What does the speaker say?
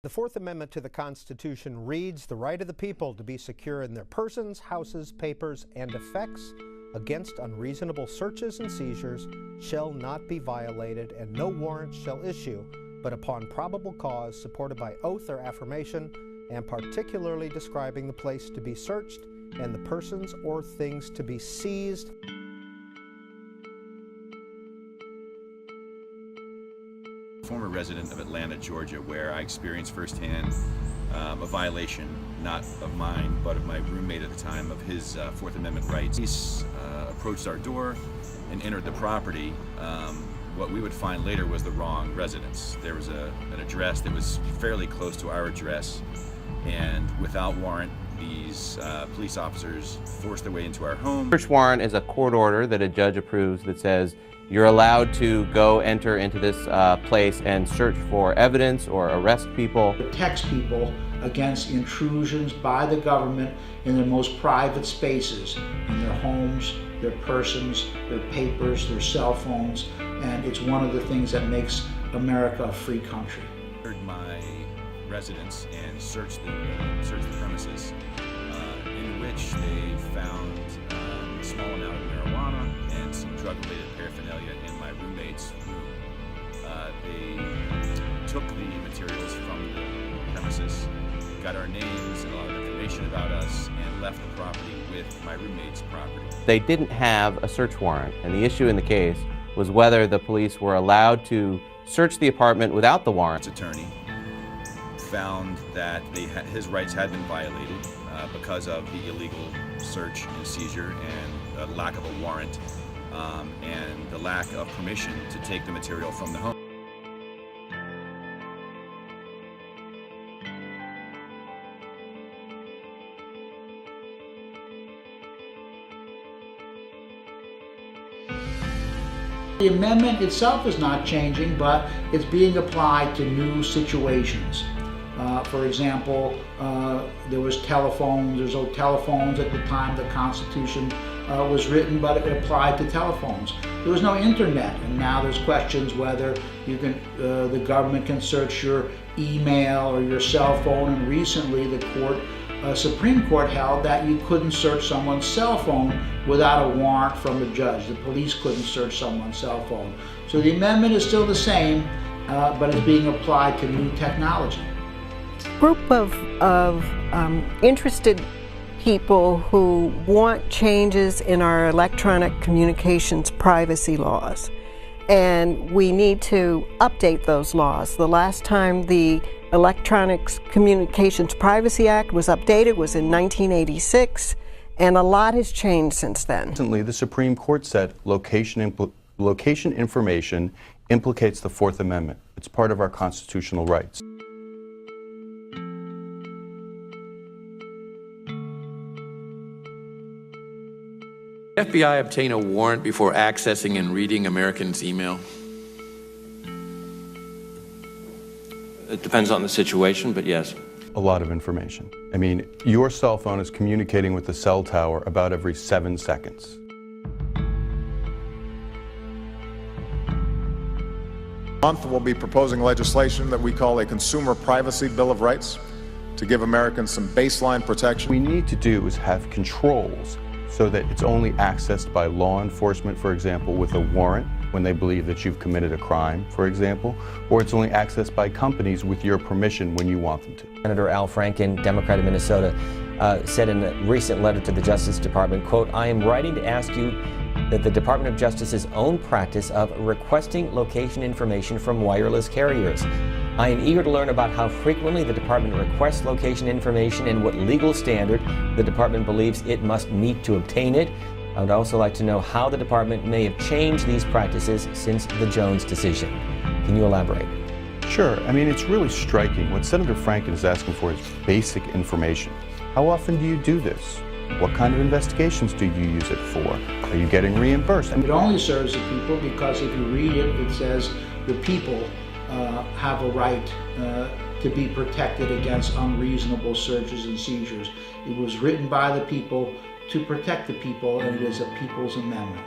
The Fourth Amendment to the Constitution reads, "The right of the people to be secure in their persons, houses, papers, and effects against unreasonable searches and seizures shall not be violated, and no warrant shall issue, but upon probable cause supported by oath or affirmation, and particularly describing the place to be searched and the persons or things to be seized." Former resident of Atlanta, Georgia, where I experienced firsthand a violation, not of mine, but of my roommate at the time, of his Fourth Amendment rights. Police approached our door and entered the property. What we would find later was the wrong residence. There was an address that was fairly close to our address, and without warrant, these police officers forced their way into our home. Search warrant is a court order that a judge approves that says you're allowed to go enter into this place and search for evidence or arrest people. It protects people against intrusions by the government in their most private spaces, in their homes, their persons, their papers, their cell phones, and it's one of the things that makes America a free country. My residence and searched the premises, in which they found a small amount of marijuana and some drug-related paraphernalia in my roommate's room. They took the materials from the premises, got our names and a lot of information about us, and left the property with my roommate's property. They didn't have a search warrant, and the issue in the case was whether the police were allowed to search the apartment without the warrant. His attorney found that his rights had been violated because of the illegal search and seizure and lack of a warrant and the lack of permission to take the material from the home. The amendment itself is not changing, but it's being applied to new situations. For example, there was telephones. There's no telephones at the time the Constitution was written, but it applied to telephones. There was no internet, and now there's questions whether you can, the government can search your email or your cell phone. And recently, the Supreme Court held that you couldn't search someone's cell phone without a warrant from a judge. The police couldn't search someone's cell phone. So the amendment is still the same, but it's being applied to new technology. Group of interested people who want changes in our electronic communications privacy laws, and we need to update those laws. The last time the Electronic Communications Privacy Act was updated was in 1986, and a lot has changed since then. Recently, the Supreme Court said location information implicates the Fourth Amendment. It's part of our constitutional rights. FBI obtain a warrant before accessing and reading Americans' email? It depends on the situation, but yes. A lot of information. I mean, your cell phone is communicating with the cell tower about every 7 seconds. Month we'll be proposing legislation that we call a Consumer Privacy Bill of Rights to give Americans some baseline protection. What we need to do is have controls so that it's only accessed by law enforcement, for example, with a warrant when they believe that you've committed a crime, for example, or it's only accessed by companies with your permission when you want them to. Senator Al Franken, Democrat of Minnesota, said in a recent letter to the Justice Department, quote, "I am writing to ask you that the Department of Justice's own practice of requesting location information from wireless carriers. I am eager to learn about how frequently the department requests location information and what legal standard the department believes it must meet to obtain it. I would also like to know how the department may have changed these practices since the Jones decision." Can you elaborate? Sure. I mean, it's really striking. What Senator Franken is asking for is basic information. How often do you do this? What kind of investigations do you use it for? Are you getting reimbursed? It only serves the people because if you read it, it says the people have a right to be protected against unreasonable searches and seizures. It was written by the people to protect the people, and it is a people's amendment.